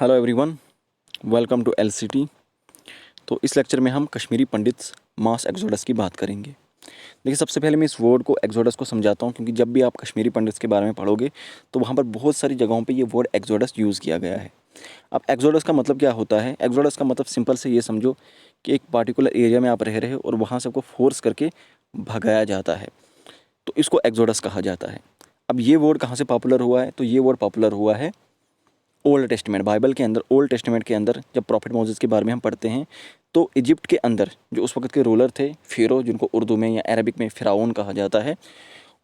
Hello everyone, welcome to LCT. तो इस lecture में हम कश्मीरी पंडित्स मास एक्सोडस की बात करेंगे। देखिए, सबसे पहले मैं इस वर्ड को एक्सोडस को समझाता हूँ, क्योंकि जब भी आप कश्मीरी पंडित्स के बारे में पढ़ोगे तो वहाँ पर बहुत सारी जगहों पे ये वर्ड एक्सोडस यूज़ किया गया है। अब एक्सोडस का मतलब क्या होता है? एक्सोडस का मतलब सिंपल से ये समझो कि एक पार्टिकुलर एरिया में आप रह रहे हो और वहाँ से आपको फोर्स करके भगाया जाता है, तो इसको एक्सोडस कहा जाता है। अब ये वर्ड कहाँ से पॉपुलर हुआ है? तो ये वर्ड पॉपुलर हुआ है ओल्ड टेस्टमेंट, बाइबल के अंदर। ओल्ड टेस्टमेंट के अंदर जब प्रॉफिट मोसेस के बारे में हम पढ़ते हैं तो इजिप्ट के अंदर जो उस वक्त के रूलर थे, फ़ेरो, जिनको उर्दू में या अरबिक में फ़िरौन कहा जाता है,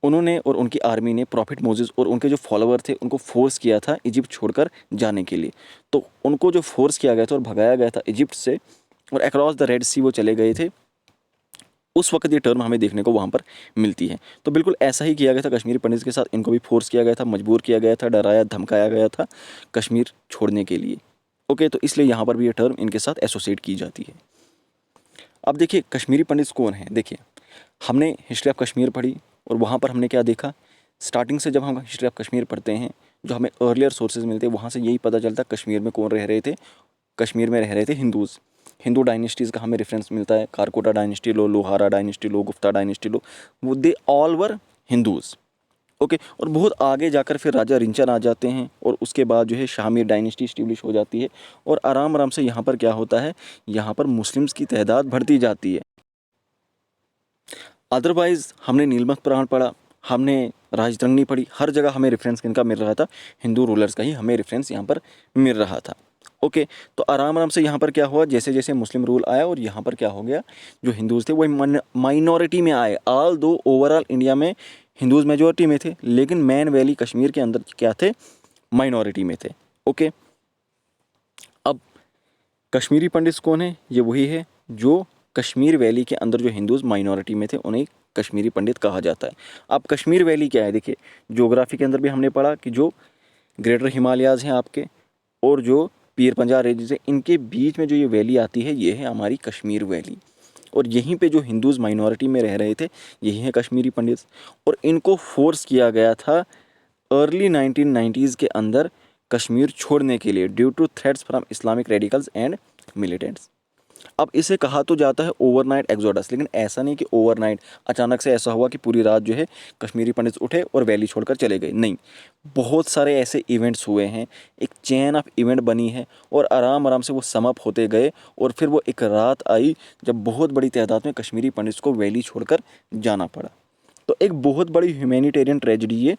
उन्होंने और उनकी आर्मी ने प्रॉफिट मोसेस और उनके जो फॉलोअर थे उनको फोर्स किया था इजिप्ट छोड़कर जाने के लिए। तो उनको जो फोर्स किया गया था और भगाया गया था इजिप्ट से, और अक्रॉस द रेड सी वो चले गए थे। उस वक्त ये टर्म हमें देखने को वहाँ पर मिलती है। तो बिल्कुल ऐसा ही किया गया था कश्मीरी पंडित के साथ। इनको भी फोर्स किया गया था, मजबूर किया गया था, डराया धमकाया गया था कश्मीर छोड़ने के लिए। ओके, तो इसलिए यहाँ पर भी ये टर्म इनके साथ एसोसिएट की जाती है। अब देखिए, कश्मीरी पंडित कौन है? देखिए, हमने हिस्ट्री ऑफ कश्मीर पढ़ी और वहाँ पर हमने क्या देखा? स्टार्टिंग से जब हम हिस्ट्री ऑफ कश्मीर पढ़ते हैं, जो हमें अर्लियर सोर्सेज मिलते हैं, वहाँ से यही पता चलता है कश्मीर में कौन रह रहे थे। कश्मीर में रह रहे थे हिंदूज़। हिंदू डायनेस्टीज़ का हमें रेफरेंस मिलता है। कारकोटा डायनेस्टी लो, लोहारा डायनेस्टी लो, गुप्ता डायनेस्टी लो, वो they all were Hindus. Okay, और बहुत आगे जाकर फिर राजा रिंचन आ जाते हैं और उसके बाद जो है शाहमीर डायनेस्टी इस्टेब्लिश हो जाती है। और आराम आराम से यहाँ पर क्या होता है, यहाँ पर मुस्लिम्स की तादाद बढ़ती जाती है। अदरवाइज़ हमने नीलमत पुराण पढ़ा, हमने राजतरंगिणी पढ़ी, हर जगह हमें रेफरेंस किनका मिल रहा था? हिंदू रूलर्स का ही हमें रेफरेंस यहाँ पर मिल रहा था। ओके, तो आराम आराम से यहाँ पर क्या हुआ, जैसे जैसे मुस्लिम रूल आया और यहाँ पर क्या हो गया, जो हिंदूज़ थे वो माइनॉरिटी में आए। ऑल दो ओवरऑल इंडिया में हिंदूज़ मेजोरिटी में थे, लेकिन मैन वैली कश्मीर के अंदर क्या थे? माइनॉरिटी में थे। ओके, अब कश्मीरी पंडित कौन है? ये वही है जो कश्मीर वैली के अंदर जो हिंदूज़ माइनॉरिटी में थे उन्हें कश्मीरी पंडित कहा जाता है। अब कश्मीर वैली क्या है? देखिए, ज्योग्राफी के अंदर भी हमने पढ़ा कि जो ग्रेटर हिमालयाज़ हैं आपके और जो पीर पंजाल रेंजेस है, इनके बीच में जो ये वैली आती है, ये है हमारी कश्मीर वैली। और यहीं पे जो हिंदूज़ माइनॉरिटी में रह रहे थे, यही हैं कश्मीरी पंडित। और इनको फोर्स किया गया था अर्ली 1990s के अंदर कश्मीर छोड़ने के लिए, due to threats from Islamic radicals and militants. अब इसे कहा तो जाता है ओवरनाइट एक्सोडस, लेकिन ऐसा नहीं कि ओवरनाइट अचानक से ऐसा हुआ कि पूरी रात जो है कश्मीरी पंडित उठे और वैली छोड़कर चले गए। नहीं, बहुत सारे ऐसे इवेंट्स हुए हैं, एक चेन ऑफ इवेंट बनी है और आराम आराम से वो समअप होते गए। और फिर वो एक रात आई जब बहुत बड़ी तादाद में कश्मीरी पंडित को वैली छोड़कर जाना पड़ा। तो एक बहुत बड़ी ह्यूमैनिटेरियन ट्रेजिडी ये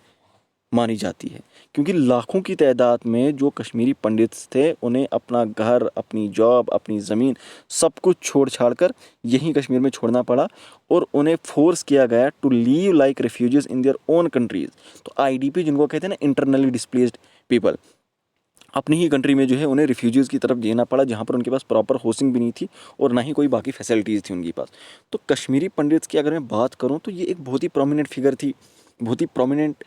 मानी जाती है, क्योंकि लाखों की तादाद में जो कश्मीरी पंडित थे उन्हें अपना घर, अपनी जॉब, अपनी ज़मीन सब कुछ छोड़ छाड़ कर यहीं कश्मीर में छोड़ना पड़ा और उन्हें फोर्स किया गया to leave like refugees in their own countries. तो आईडीपी जिनको कहते हैं ना, इंटरनली डिस्प्लेस्ड पीपल, अपनी ही कंट्री में जो है उन्हें रिफ्यूजीज़ की तरफ जीना पड़ा, जहाँ पर उनके पास प्रॉपर होस्टिंग भी नहीं थी और ना ही कोई बाकी फैसिलिटीज़ थी उनके पास। तो कश्मीरी पंडित्स की अगर मैं बात करूँ तो ये एक बहुत ही प्रोमिनेंट फिगर थी, बहुत ही प्रोमिनेंट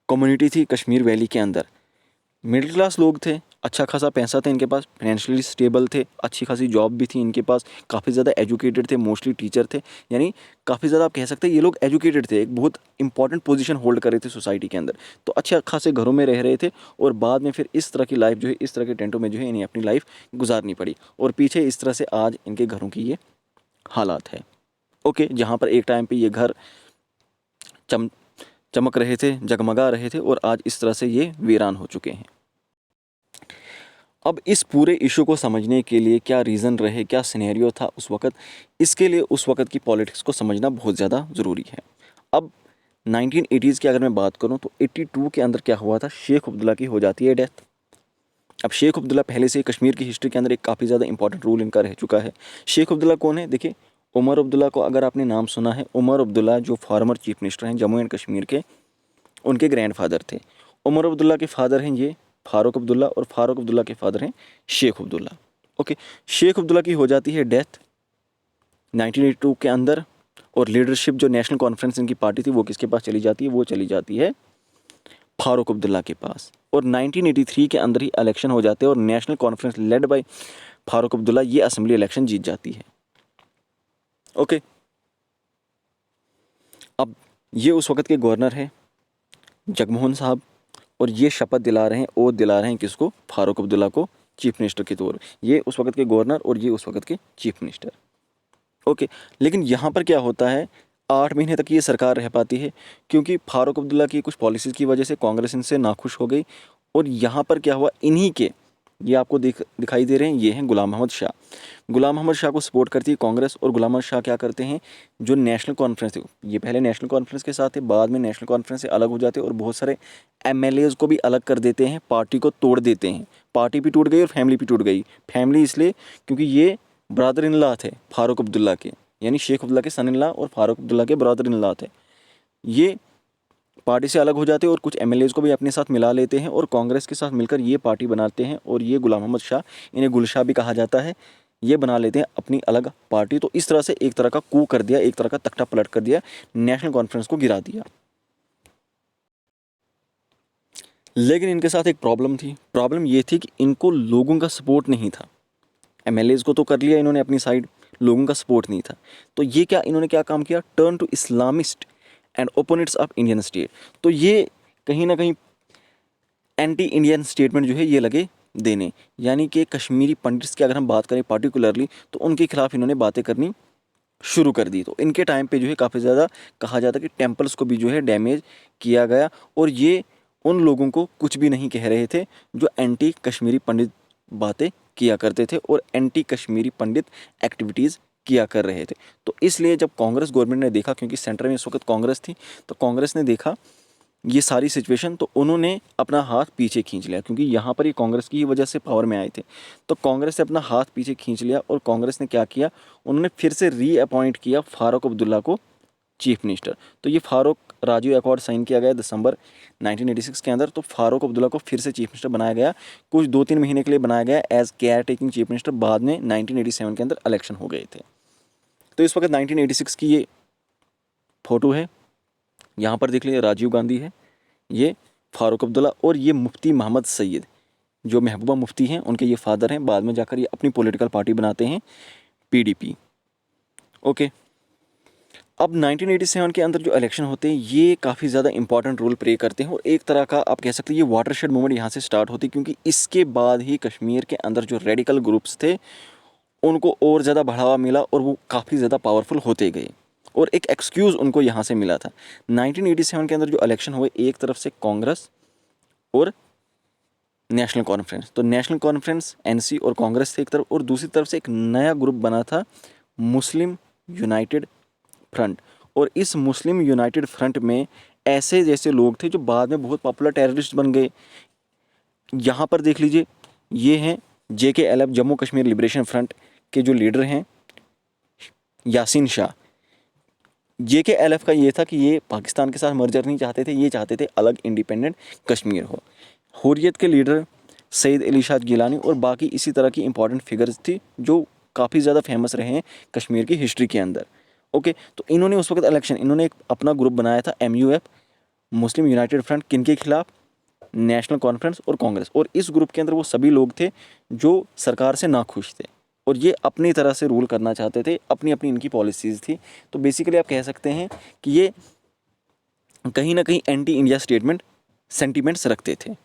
कम्युनिटी थी कश्मीर वैली के अंदर। मिडिल क्लास लोग थे, अच्छा खासा पैसा था इनके पास, फाइनेंशियली स्टेबल थे, अच्छी खासी जॉब भी थी इनके पास, काफ़ी ज़्यादा एजुकेटेड थे, मोस्टली टीचर थे। यानी काफ़ी ज़्यादा आप कह सकते हैं ये लोग एजुकेटेड थे, एक बहुत इंपॉर्टेंट पोजीशन होल्ड कर रहे थे सोसाइटी के अंदर। तो अच्छे खासे घरों में रह रहे थे और बाद में फिर इस तरह की लाइफ जो है, इस तरह के टेंटों में जो है इन्हें अपनी लाइफ गुजारनी पड़ी और पीछे इस तरह से आज इनके घरों की ये हालात है। ओके, जहाँ पर एक टाइम पर ये घर चम चमक रहे थे, जगमगा रहे थे और आज इस तरह से ये वीरान हो चुके हैं। अब इस पूरे इशू को समझने के लिए क्या रीज़न रहे, क्या सिनेरियो था उस वक़्त, इसके लिए उस वक़्त की पॉलिटिक्स को समझना बहुत ज़्यादा ज़रूरी है। अब 1980s की अगर मैं बात करूं तो 82 के अंदर क्या हुआ था, शेख अब्दुल्ला की हो जाती है डेथ। अब शेख अब्दुल्ला पहले से कश्मीर की हिस्ट्री के अंदर एक काफ़ी ज़्यादा इंपॉर्टेंट रोल इनका रह चुका है। शेख अब्दुल्ला कौन है? देखिए, उमर अब्दुल्ला को अगर आपने नाम सुना है, उमर अब्दुल्ला जो फॉर्मर चीफ मिनिस्टर हैं जम्मू एंड कश्मीर के, उनके ग्रैंडफादर थे। उमर अब्दुल्ला के फादर हैं ये फारूक अब्दुल्ला और फारूक अब्दुल्ला के फादर हैं शेख अब्दुल्ला। ओके, शेख अब्दुल्ला की हो जाती है डेथ 1982 के अंदर और लीडरशिप जो नेशनल कॉन्फ्रेंस इनकी पार्टी थी वो किसके पास चली जाती है? वो चली जाती है फारूक अब्दुल्ला के पास। और 1983 के अंदर ही इलेक्शन हो जाते हैं और national conference led by Farooq Abdullah ये असेंबली इलेक्शन जीत जाती है। ओके, अब ये उस वक्त के गवर्नर है जगमोहन साहब, और ये शपथ दिला रहे हैं, ओथ दिला रहे हैं किसको? फारूक अब्दुल्ला को चीफ मिनिस्टर के तौर पर। ये उस वक्त के गवर्नर और ये उस वक्त के चीफ मिनिस्टर। ओके, लेकिन यहाँ पर क्या होता है, 8 महीने तक ये सरकार रह पाती है क्योंकि फारूक अब्दुल्ला की कुछ पॉलिसीज़ की वजह से कांग्रेस इनसे नाखुश हो गई। और यहाँ पर क्या हुआ, इन्हीं के, ये आपको दिखाई दे रहे हैं, ये हैं गुलाम मोहम्मद शाह। गुलाम मोहम्मद शाह को सपोर्ट करती है कांग्रेस, और गुलाम मोहम्मद शाह क्या करते हैं, जो नेशनल कॉन्फ्रेंस थी, ये पहले नेशनल कॉन्फ्रेंस के साथ थे, बाद में नेशनल कॉन्फ्रेंस से अलग हो जाते हैं और बहुत सारे एमएलएज़ को भी अलग कर देते हैं, पार्टी को तोड़ देते हैं। पार्टी भी टूट गई और फैमिली भी टूट गई। फैमिली इसलिए क्योंकि ये ब्रदर इन लॉ थे फारूक अब्दुल्ला के, यानी शेख अब्दुल्ला के सन इन लॉ और फारूक अब्दुल्ला के ब्रदर इन लॉ थे। ये पार्टी से अलग हो जाते हैं और कुछ एमएलएज़ को भी अपने साथ मिला लेते हैं और कांग्रेस के साथ मिलकर ये पार्टी बनाते हैं। और ये गुलाम मोहम्मद शाह, इन्हें गुलशाह भी कहा जाता है, ये बना लेते हैं अपनी अलग पार्टी। तो इस तरह से एक तरह का कू कर दिया, एक तरह का तख्ता पलट कर दिया, नेशनल कॉन्फ्रेंस को गिरा दिया। लेकिन इनके साथ एक प्रॉब्लम थी। प्रॉब्लम ये थी कि इनको लोगों का सपोर्ट नहीं था। एमएलएज़ को तो कर लिया इन्होंने अपनी साइड, लोगों का सपोर्ट नहीं था। तो ये क्या, इन्होंने क्या काम किया, turn to Islamist and opponents of Indian state. तो ये कहीं ना कहीं एंटी इंडियन स्टेटमेंट जो है ये लगे देने, यानी कि कश्मीरी पंडित्स की अगर हम बात करें पार्टिकुलरली, तो उनके खिलाफ इन्होंने बातें करनी शुरू कर दी। तो इनके टाइम पे जो है काफ़ी ज़्यादा कहा जाता है कि टेम्पल्स को भी जो है डैमेज किया गया। और ये उन लोगों को कुछ भी नहीं कह रहे थे जो एंटी कश्मीरी पंडित बातें किया करते थे और एंटी कश्मीरी पंडित एक्टिविटीज़ किया कर रहे थे। तो इसलिए जब कांग्रेस गवर्नमेंट ने देखा, क्योंकि सेंटर में इस वक्त कांग्रेस थी, तो कांग्रेस ने देखा ये सारी सिचुएशन, तो उन्होंने अपना हाथ पीछे खींच लिया, क्योंकि यहाँ पर ये कांग्रेस की ही वजह से पावर में आए थे। तो कांग्रेस ने अपना हाथ पीछे खींच लिया और कांग्रेस ने क्या किया, उन्होंने फिर से रीअपॉइंट किया फारूक अब्दुल्ला को चीफ मिनिस्टर। तो ये फारूक राजीव अकॉर्ड साइन किया गया दिसंबर 1986 के अंदर। तो फारूक अब्दुल्ला को फिर से चीफ मिनिस्टर बनाया गया, कुछ 2-3 महीने के लिए बनाया गया as care taking chief minister. बाद में 1987 के अंदर इलेक्शन हो गए थे। तो इस वक्त 1986 की ये फ़ोटो है, यहाँ पर देख लीजिए, राजीव गांधी है, ये फारूक अब्दुल्ला, और ये मुफ्ती मोहम्मद सैयद, जो महबूबा मुफ्ती हैं, उनके ये फादर हैं। बाद में जाकर ये अपनी पॉलिटिकल पार्टी बनाते हैं, पीडीपी। ओके, अब 1987 के अंदर जो इलेक्शन होते हैं ये काफ़ी ज़्यादा इंपॉर्टेंट रोल प्ले करते हैं, और एक तरह का आप कह सकते हैं ये वाटरशेड मूवमेंट यहाँ से स्टार्ट होती है, क्योंकि इसके बाद ही कश्मीर के अंदर जो रेडिकल ग्रुप्स थे उनको और ज़्यादा बढ़ावा मिला और वो काफ़ी ज़्यादा पावरफुल होते गए, और एक एक्सक्यूज़ उनको यहाँ से मिला था। 1987 के अंदर जो इलेक्शन हुए, एक तरफ से कांग्रेस और नेशनल कॉन्फ्रेंस, तो नेशनल कॉन्फ्रेंस एनसी और कांग्रेस थे एक तरफ, और दूसरी तरफ से एक नया ग्रुप बना था, मुस्लिम यूनाइटेड फ्रंट। और इस मुस्लिम यूनाइटेड फ्रंट में ऐसे जैसे लोग थे जो बाद में बहुत पॉपुलर टेररिस्ट बन गए। यहाँ पर देख लीजिए, ये हैं JKLF, Jammu Kashmir liberation front के जो लीडर हैं यासीन शाह। JKLF का ये था कि ये पाकिस्तान के साथ मर्जर नहीं चाहते थे, ये चाहते थे अलग इंडिपेंडेंट कश्मीर हो। हुर्रियत के लीडर सईद अली शाह गिलानी और बाकी इसी तरह की इंपॉर्टेंट फिगर्स थी जो काफ़ी ज़्यादा फेमस रहे हैं कश्मीर की हिस्ट्री के अंदर। ओके, तो इन्होंने उस वक्त इलेक्शन, इन्होंने एक अपना ग्रुप बनाया था MUF, मुस्लिम यूनाइटेड फ्रंट, किनके खिलाफ, नेशनल कॉन्फ्रेंस और कांग्रेस। और इस ग्रुप के अंदर वो सभी लोग थे जो सरकार से नाखुश थे और ये अपनी तरह से रूल करना चाहते थे, अपनी अपनी इनकी पॉलिसीज़ थी। तो बेसिकली आप कह सकते हैं कि ये कहीं ना कहीं एंटी इंडिया सेंटीमेंट्स रखते थे।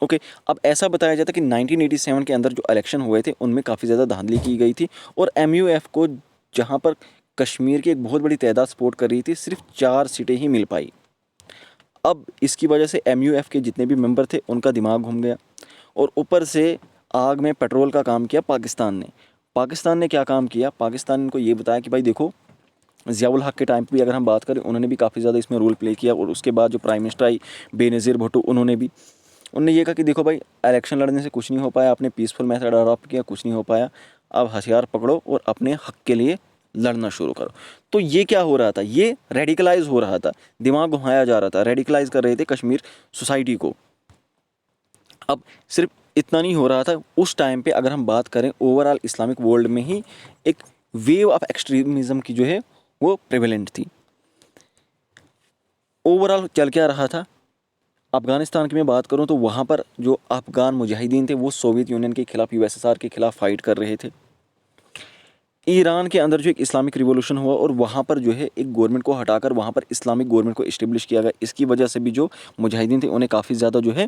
ओके, अब ऐसा बताया जाता है कि 1987 के अंदर जो इलेक्शन हुए थे उनमें काफ़ी ज़्यादा धांधली की गई थी, और MUF को जहाँ पर कश्मीर की एक बहुत बड़ी तादाद सपोर्ट कर रही थी, सिर्फ 4 सीटें ही मिल पाई। अब इसकी वजह से MUF के जितने भी मेंबर थे उनका दिमाग घूम गया, और ऊपर से आग में पेट्रोल का काम किया पाकिस्तान ने। पाकिस्तान ने क्या काम किया, पाकिस्तान ने इनको ये बताया कि भाई देखो, ज़ियाउल हक के टाइम पे भी अगर हम बात करें, उन्होंने भी काफ़ी ज़्यादा इसमें रोल प्ले किया। और उसके बाद जो prime minister I Benazir Bhutto, उन्होंने ये कहा कि देखो भाई, इलेक्शन लड़ने से कुछ नहीं हो पाया, आपने पीसफुल मेथड अडॉप्ट किया, कुछ नहीं हो पाया, अब हथियार पकड़ो और अपने हक के लिए लड़ना शुरू करो। तो ये क्या हो रहा था, ये रेडिकलाइज हो रहा था, दिमाग घुमाया जा रहा था, रेडिकलाइज कर रहे थे कश्मीर सोसाइटी को। अब सिर्फ इतना नहीं हो रहा था, उस टाइम पे अगर हम बात करें ओवरऑल इस्लामिक वर्ल्ड में ही एक वेव ऑफ एक्सट्रीमिज़म की जो है वो प्रेवेलेंट थी। ओवरऑल चल क्या रहा था, अफ़गानिस्तान की मैं बात करूं तो वहाँ पर जो अफ़गान मुजाहिदीन थे वो सोवियत यूनियन के खिलाफ, USSR के खिलाफ फाइट कर रहे थे। ईरान के अंदर जो एक इस्लामिक रिवॉल्यूशन हुआ और वहाँ पर जो है एक गवर्नमेंट को हटाकर वहाँ पर इस्लामिक गवर्नमेंट को इस्टेब्लिश किया गया। इसकी वजह से भी जो मुजाहिदीन थे उन्हें काफ़ी ज़्यादा जो है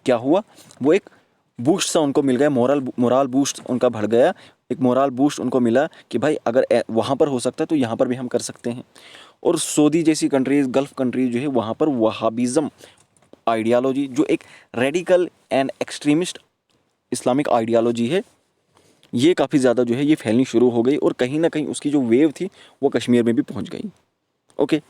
क्या हुआ, वो एक बूस्ट सा उनको मिल गया, मोरल बूस्ट उनका बढ़ गया, एक मोरल बूस्ट उनको मिला कि भाई अगर वहाँ पर हो सकता है तो यहाँ पर भी हम कर सकते हैं। और सऊदी जैसी कंट्रीज़, गल्फ़ कंट्रीज़ जो है वहाँ पर वहाबिज़म आइडियालॉजी, जो एक radical and extremist Islamic ideology है, ये काफ़ी ज़्यादा जो है ये फैलनी शुरू हो गई और कहीं ना कहीं उसकी जो वेव थी वो कश्मीर में भी पहुंच गई। ओके,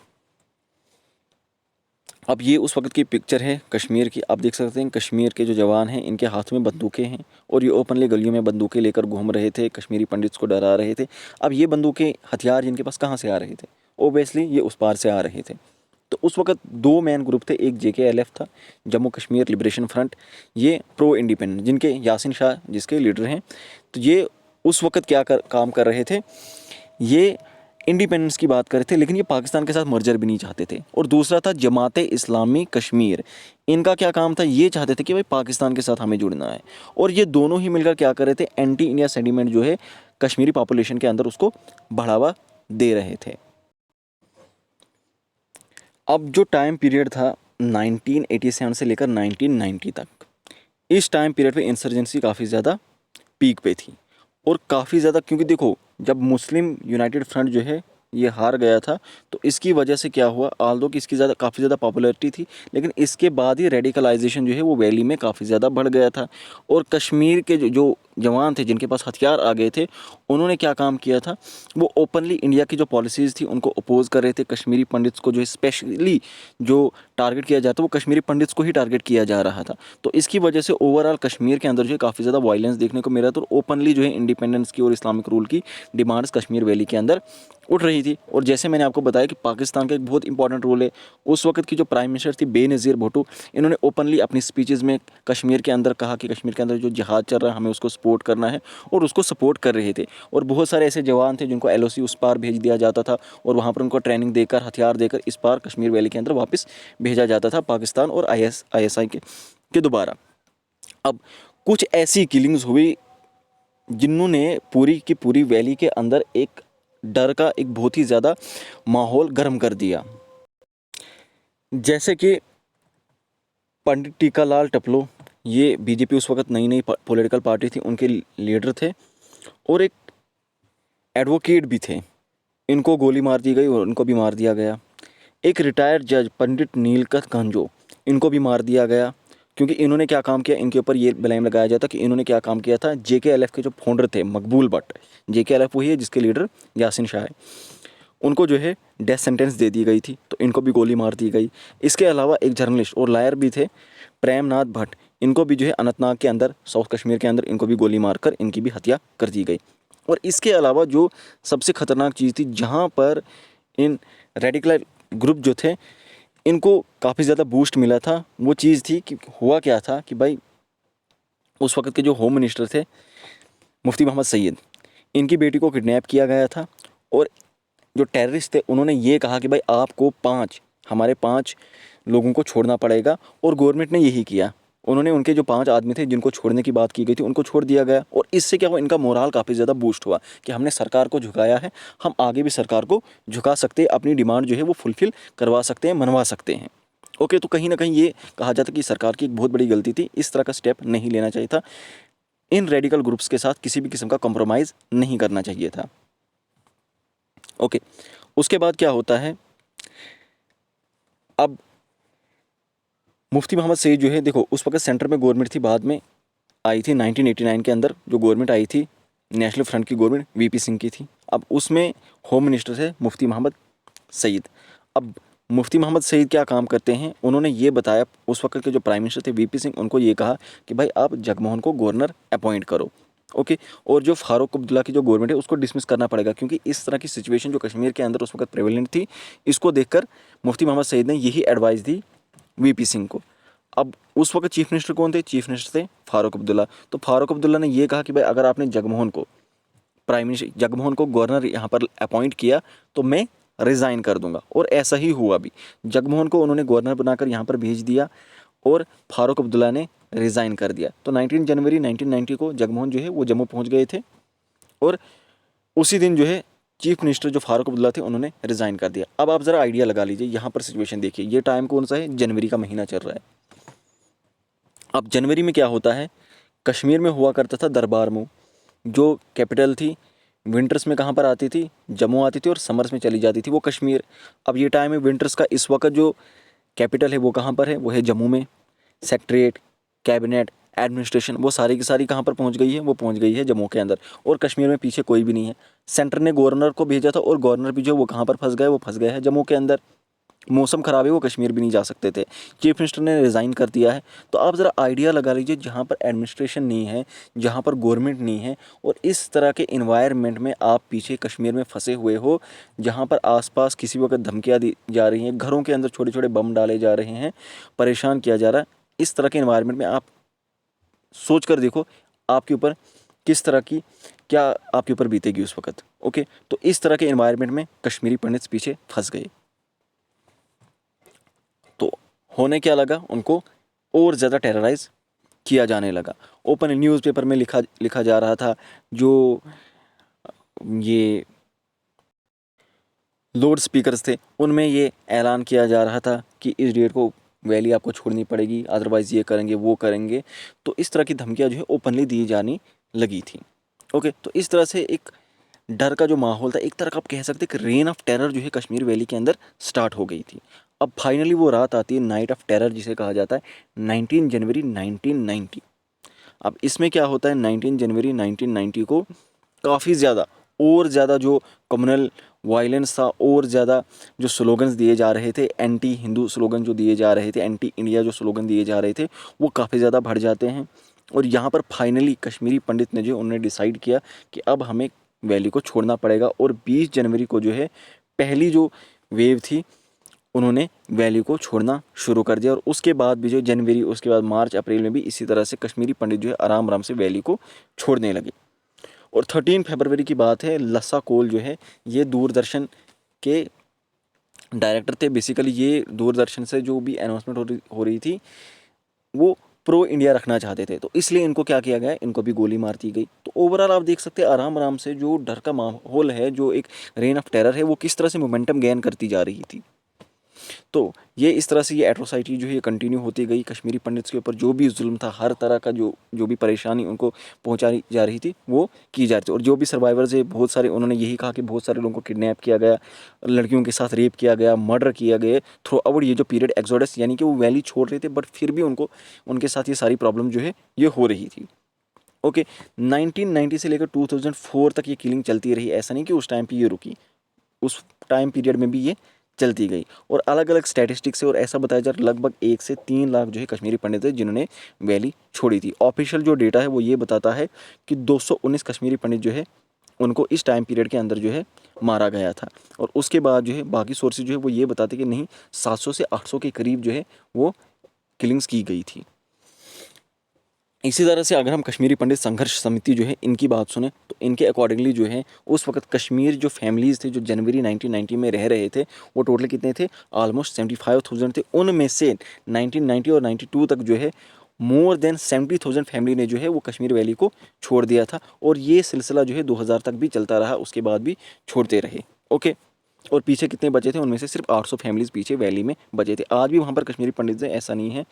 अब ये उस वक्त की पिक्चर है कश्मीर की। आप देख सकते हैं कश्मीर के जो जवान हैं इनके हाथ में बंदूकें हैं और ये ओपनली गलियों में बंदूकें लेकर घूम रहे थे, कश्मीरी पंडित्स को डरा रहे थे। अब ये बंदूकें, हथियार जिनके पास कहाँ से आ रहे थे? ओबियसली ये उस पार से आ रहे थे। तो उस वक्त दो मैन ग्रुप थे, एक JKLF था, जम्मू कश्मीर लिबरेशन फ्रंट, ये प्रो इंडिपेंडेंट जिनके यासिन शाह जिसके लीडर हैं। तो ये उस वक्त क्या काम कर रहे थे, ये इंडिपेंडेंस की बात कर रहे थे, लेकिन ये पाकिस्तान के साथ मर्जर भी नहीं चाहते थे। और दूसरा था जमाते इस्लामी कश्मीर, इनका क्या काम था, ये चाहते थे कि भाई पाकिस्तान के साथ हमें जुड़ना है। और ये दोनों ही मिलकर क्या कर रहे थे, एंटी इंडिया सेंटीमेंट जो है कश्मीरी पॉपुलेशन के अंदर उसको बढ़ावा दे रहे थे। अब जो टाइम पीरियड था 1987 से लेकर 1990 तक, इस टाइम पीरियड पे इंसर्जेंसी काफ़ी ज़्यादा पीक पे थी और काफ़ी ज़्यादा, क्योंकि देखो जब मुस्लिम यूनाइटेड फ्रंट जो है ये हार गया था तो इसकी वजह से क्या हुआ, आल्दो कि इसकी काफ़ी ज़्यादा पॉपुलैरिटी थी, लेकिन इसके बाद ही रेडिकलाइजेशन जो है वो वैली में काफ़ी ज़्यादा बढ़ गया था। और कश्मीर के जो जवान थे जिनके पास हथियार आ गए थे, उन्होंने क्या काम किया था, वो ओपनली इंडिया की जो पॉलिसीज़ थी उनको अपोज कर रहे थे। कश्मीरी पंडित्स को जो स्पेशली जो टारगेट किया जाता, वो कश्मीरी पंडित्स को ही टारगेट किया जा रहा था। तो इसकी वजह से ओवरऑल कश्मीर के अंदर जो है काफ़ी ज़्यादा वायलेंस देखने को मिला था और ओपनली जो है इंडिपेंडेंस की और इस्लामिक रूल की डिमांड्स कश्मीर वैली के अंदर उठ रही थी। और जैसे मैंने आपको बताया कि पाकिस्तान का एक बहुत इंपॉर्टेंट रोल है, उस वक्त की जो प्राइम मिनिस्टर थी बेनज़ीर भुट्टो, इन्होंने ओपनली अपनी स्पीचेज़ में कश्मीर के अंदर कहा कि कश्मीर के अंदर जो जिहाद चल रहा है हमें उसको सपोर्ट करना है, और उसको सपोर्ट कर रहे थे। और बहुत सारे ऐसे जवान थे जिनको LOC उस पार भेज दिया जाता था और वहाँ पर उनको ट्रेनिंग देकर, हथियार देकर इस पार कश्मीर वैली के अंदर वापस भेजा जाता था पाकिस्तान और ISI के दोबारा। अब कुछ ऐसी किलिंग्स हुई जिन्होंने पूरी की पूरी वैली के अंदर एक डर का एक बहुत ही ज़्यादा माहौल गर्म कर दिया। जैसे कि पंडित टीकालाल टपलो, ये BJP उस वक्त नई पॉलिटिकल पार्टी थी, उनके लीडर थे और एक एडवोकेट भी थे, इनको गोली मार दी गई और उनको भी मार दिया गया। एक रिटायर्ड जज पंडित नीलकंठ गंजो, इनको भी मार दिया गया क्योंकि इन्होंने क्या काम किया, इनके ऊपर ये ब्लेम लगाया जाता कि इन्होंने क्या काम किया था। JKLF के जो फाउंडर थे मकबूल भट्ट, JKLF वही है जिसके लीडर यासिन शाह है, उनको जो है डेथ सेंटेंस दे दी गई थी, तो इनको भी गोली मार दी गई। इसके अलावा एक जर्नलिस्ट और लायर भी थे प्रेमनाथ भट्ट, इनको भी जो है अनंतनाग के अंदर, साउथ कश्मीर के अंदर, इनको भी गोली मारकर इनकी भी हत्या कर दी गई। और इसके अलावा जो सबसे ख़तरनाक चीज़ थी, जहाँ पर इन रेडिकल ग्रुप जो थे इनको काफ़ी ज़्यादा बूस्ट मिला था, वो चीज़ थी कि हुआ क्या था कि भाई उस वक्त के जो होम मिनिस्टर थे मुफ्ती मोहम्मद सईद, इनकी बेटी को किडनैप किया गया था और जो टेररिस्ट थे उन्होंने ये कहा कि भाई आपको हमारे 5 लोगों को छोड़ना पड़ेगा, और गवर्नमेंट ने यही किया। उन्होंने उनके जो 5 आदमी थे जिनको छोड़ने की बात की गई थी उनको छोड़ दिया गया। और इससे क्या हुआ, इनका मोराल काफ़ी ज़्यादा बूस्ट हुआ कि हमने सरकार को झुकाया है, हम आगे भी सरकार को झुका सकते हैं, अपनी डिमांड जो है वो फुलफ़िल करवा सकते हैं, मनवा सकते हैं। ओके, तो कहीं ना कहीं ये कहा जाता है कि सरकार की एक बहुत बड़ी गलती थी, इस तरह का स्टेप नहीं लेना चाहिए था, इन रेडिकल ग्रुप्स के साथ किसी भी किस्म का कॉम्प्रोमाइज़ नहीं करना चाहिए था। ओके, उसके बाद क्या होता है, अब मुफ्ती मोहम्मद सईद जो है, देखो उस वक्त सेंटर में गवर्नमेंट थी, बाद में आई थी 1989 के अंदर जो गवर्नमेंट आई थी, नेशनल फ्रंट की गवर्नमेंट VP सिंह की थी। अब उसमें होम मिनिस्टर थे मुफ्ती मोहम्मद सईद। अब मुफ्ती मोहम्मद सईद क्या काम करते हैं, उन्होंने ये बताया, उस वक्त के जो प्राइम मिनिस्टर थे VP सिंह, उनको ये कहा कि भाई आप जगमोहन को गवर्नर अपॉइंट करो। ओके, और जो फारूक अब्दुल्ला की जो गवर्नमेंट है उसको डिसमिस करना पड़ेगा, क्योंकि इस तरह की सिचुएशन जो कश्मीर के अंदर उस वक्त प्रेवलेंट थी, इसको देखकर मुफ्ती मोहम्मद सईद ने यही एडवाइस दी VP सिंह को। अब उस वक्त चीफ मिनिस्टर कौन थे, चीफ मिनिस्टर थे फारूक अब्दुल्ला। तो फारूक अब्दुल्ला ने ये कहा कि भाई अगर आपने जगमोहन को गवर्नर यहाँ पर अपॉइंट किया तो मैं रिज़ाइन कर दूंगा, और ऐसा ही हुआ भी। जगमोहन को उन्होंने गवर्नर बनाकर यहाँ पर भेज दिया और फारूक अब्दुल्ला ने रिज़ाइन कर दिया। तो 19 जनवरी 1990 को जगमोहन जो है वो जम्मू पहुँच गए थे, और उसी दिन जो है चीफ मिनिस्टर जो फारूक अब्दुल्ला थे उन्होंने रिज़ाइन कर दिया। अब आप ज़रा आइडिया लगा लीजिए, यहाँ पर सिचुएशन देखिए, ये टाइम कौन सा है, जनवरी का महीना चल रहा है। अब जनवरी में क्या होता है, कश्मीर में हुआ करता था दरबार मूव, जो कैपिटल थी विंटर्स में कहाँ पर आती थी, जम्मू आती थी, और समर्स में चली जाती थी वो कश्मीर। अब ये टाइम है विंटर्स का, इस वक्त जो कैपिटल है वो कहाँ पर है, वो है जम्मू में। सेक्रेटरीट, कैबिनेट, एडमिनिस्ट्रेशन वो सारी की सारी कहाँ पर पहुँच गई है, वो पहुँच गई है जम्मू के अंदर, और कश्मीर में पीछे कोई भी नहीं है। सेंटर ने गवर्नर को भेजा था, और गवर्नर भी जो वो कहाँ पर फंस गए, वो फंस गए हैं जम्मू के अंदर। मौसम ख़राब है, वो कश्मीर भी नहीं जा सकते थे। चीफ मिनिस्टर ने रिज़ाइन कर दिया है। तो आप ज़रा आइडिया लगा लीजिए, जहाँ पर एडमिनिस्ट्रेशन नहीं है, जहाँ पर गवर्नमेंट नहीं है, और इस तरह के इन्वायरमेंट में आप पीछे कश्मीर में फंसे हुए हो, जहाँ पर आसपास किसी वक्त धमकियाँ दी जा रही हैं, घरों के अंदर छोटे छोटे बम डाले जा रहे हैं, परेशान किया जा रहा है। इस तरह के इन्वायरमेंट में आप सोच कर देखो आपके ऊपर किस तरह की क्या आपके ऊपर बीतेगी उस वक्त। ओके, तो इस तरह के इन्वायरमेंट में कश्मीरी पंडित पीछे फंस गए। तो होने क्या लगा, उनको और ज़्यादा टेरराइज किया जाने लगा। ओपन न्यूज़पेपर में लिखा जा रहा था, जो ये लॉर्ड स्पीकर्स थे उनमें ये ऐलान किया जा रहा था कि इस डेट को वैली आपको छोड़नी पड़ेगी, अदरवाइज़ ये करेंगे वो करेंगे। तो इस तरह की धमकियाँ जो है ओपनली दी जानी लगी थी। ओके, तो इस तरह से एक डर का जो माहौल था, एक तरह का आप कह सकते हैं कि रेन ऑफ टेरर जो है कश्मीर वैली के अंदर स्टार्ट हो गई थी। अब फाइनली वो रात आती है, नाइट ऑफ टेरर जिसे कहा जाता है, 19 जनवरी 1990। अब इसमें क्या होता है, 19 जनवरी 1990 को काफ़ी ज़्यादा और ज़्यादा जो कम्युनल वायलेंस था, और ज़्यादा जो स्लोगन्स दिए जा रहे थे, एंटी हिंदू स्लोगन जो दिए जा रहे थे, एंटी इंडिया जो स्लोगन दिए जा रहे थे, वो काफ़ी ज़्यादा बढ़ जाते हैं। और यहाँ पर फाइनली कश्मीरी पंडित ने जो उन्होंने डिसाइड किया कि अब हमें वैली को छोड़ना पड़ेगा, और 20 जनवरी को जो है पहली जो वेव थी उन्होंने वैली को छोड़ना शुरू कर दिया। और उसके बाद भी जो जनवरी, उसके बाद मार्च अप्रैल में भी इसी तरह से कश्मीरी पंडित जो है आराम आराम से वैली को छोड़ने लगे। और 13 फरवरी की बात है, लस्सा कोल जो है ये दूरदर्शन के डायरेक्टर थे। बेसिकली ये दूरदर्शन से जो भी अनाउंसमेंट हो रही थी वो प्रो इंडिया रखना चाहते थे, तो इसलिए इनको क्या किया गया, इनको भी गोली मार दी गई। तो ओवरऑल आप देख सकते हैं आराम आराम से जो डर का माहौल है, जो एक रेन ऑफ टेरर है, वो किस तरह से मोमेंटम गेन करती जा रही थी। तो ये इस तरह से ये एट्रोसाइटी जो है ये कंटिन्यू होती गई। कश्मीरी पंडित्स के ऊपर जो भी जुल्म था, हर तरह का जो भी परेशानी उनको पहुंचाई जा रही थी वो की जा रही थी। और जो भी सर्वाइवर्स है बहुत सारे, उन्होंने यही कहा कि बहुत सारे लोगों को किडनैप किया गया, लड़कियों के साथ रेप किया गया, मर्डर किया गया थ्रू आउट ये जो पीरियड एक्सोडस, यानी कि वो वैली छोड़ रहे थे बट फिर भी उनको उनके साथ ये सारी प्रॉब्लम जो है ये हो रही थी। ओके, 1990 से लेकर 2004 तक ये किलिंग चलती रही। ऐसा नहीं कि उस टाइम पे ये रुकी, उस टाइम पीरियड में भी ये चलती गई। और अलग अलग स्टैटिस्टिक्स से और ऐसा बताया जा रहा है लगभग 1 से 3 लाख जो है कश्मीरी पंडित थे जिन्होंने वैली छोड़ी थी। ऑफिशियल जो डेटा है वो ये बताता है कि 219 कश्मीरी पंडित जो है उनको इस टाइम पीरियड के अंदर जो है मारा गया था। और उसके बाद जो है बाकी सोर्सेज जो है वो ये बताते कि नहीं, 700 से 800 के करीब जो है वो किलिंग्स की गई थी। इसी तरह से अगर हम कश्मीरी पंडित संघर्ष समिति जो है इनकी बात सुने तो इनके अकॉर्डिंगली जो है उस वक्त कश्मीर जो फैमिलीज़ थे जो जनवरी 1990 में रह रहे थे वो टोटल कितने थे, ऑलमोस्ट 75,000 थे। उनमें से 1990 और 92 तक जो है मोर देन 70,000 फैमिली ने जो है वो कश्मीर वैली को छोड़ दिया था। और ये सिलसिला जो है 2000 तक भी चलता रहा, उसके बाद भी छोड़ते रहे। ओके, और पीछे कितने बचे थे, उनमें से सिर्फ 800 फैमिलीज़ पीछे वैली में बचे थे। आज भी वहाँ पर कश्मीरी पंडित हैं, ऐसा नहीं है।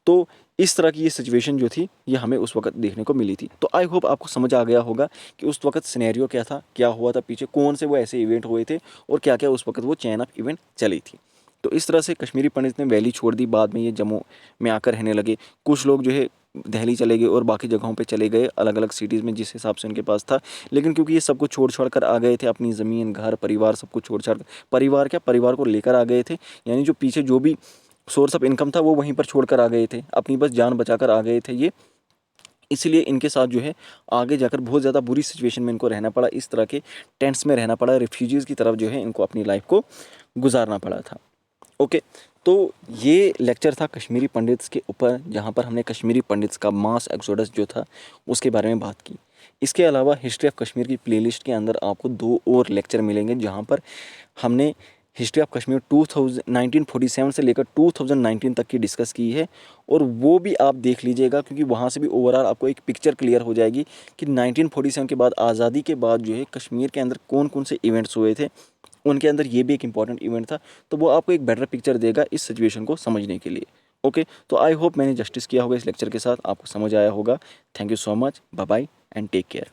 तो इस तरह की ये सिचुएशन जो थी ये हमें उस वक्त देखने को मिली थी। तो आई होप आपको समझ आ गया होगा कि उस वक्त सिनेरियो क्या था, क्या हुआ था पीछे, कौन से वो ऐसे इवेंट हुए थे और क्या क्या उस वक्त वो चैन ऑफ इवेंट चली थी। तो इस तरह से कश्मीरी पंडित ने वैली छोड़ दी, बाद में ये जम्मू में आकर रहने लगे। कुछ लोग जो है दिल्ली चले गए और बाकी जगहों पे चले गए, अलग अलग सिटीज़ में जिस हिसाब से उनके पास था। लेकिन क्योंकि ये सब कुछ छोड़ कर आ गए थे, अपनी ज़मीन, घर, परिवार सब कुछ छोड़ छाड़, परिवार को लेकर आ गए थे, यानी जो पीछे जो भी सोर्स ऑफ इनकम था वो वहीं पर छोड़कर आ गए थे, अपनी बस जान बचाकर आ गए थे ये। इसलिए इनके साथ जो है आगे जाकर बहुत ज़्यादा बुरी सिचुएशन में इनको रहना पड़ा, इस तरह के टेंट्स में रहना पड़ा, रेफ्यूजीज़ की तरफ जो है इनको अपनी लाइफ को गुजारना पड़ा था। ओके, तो ये लेक्चर था कश्मीरी पंडित्स के ऊपर, जहाँ पर हमने कश्मीरी पंडित्स का मास एक्सोडस जो था उसके बारे में बात की। इसके अलावा हिस्ट्री ऑफ कश्मीर की प्लेलिस्ट के अंदर आपको 2 और लेक्चर मिलेंगे जहाँ पर हमने हिस्ट्री ऑफ कश्मीर 1947 से लेकर 2019 तक की डिस्कस की है, और वो भी आप देख लीजिएगा, क्योंकि वहाँ से भी ओवरऑल आपको एक पिक्चर क्लियर हो जाएगी कि 1947 के बाद, आज़ादी के बाद जो है कश्मीर के अंदर कौन कौन से इवेंट्स हुए थे, उनके अंदर ये भी एक इंपॉर्टेंट इवेंट था। तो वो आपको एक बेटर पिक्चर देगा इस सिचुएशन को समझने के लिए। ओके, तो आई होप मैंने जस्टिस किया होगा इस लेक्चर के साथ, आपको समझ आया होगा। Thank you so much, bye bye and take care.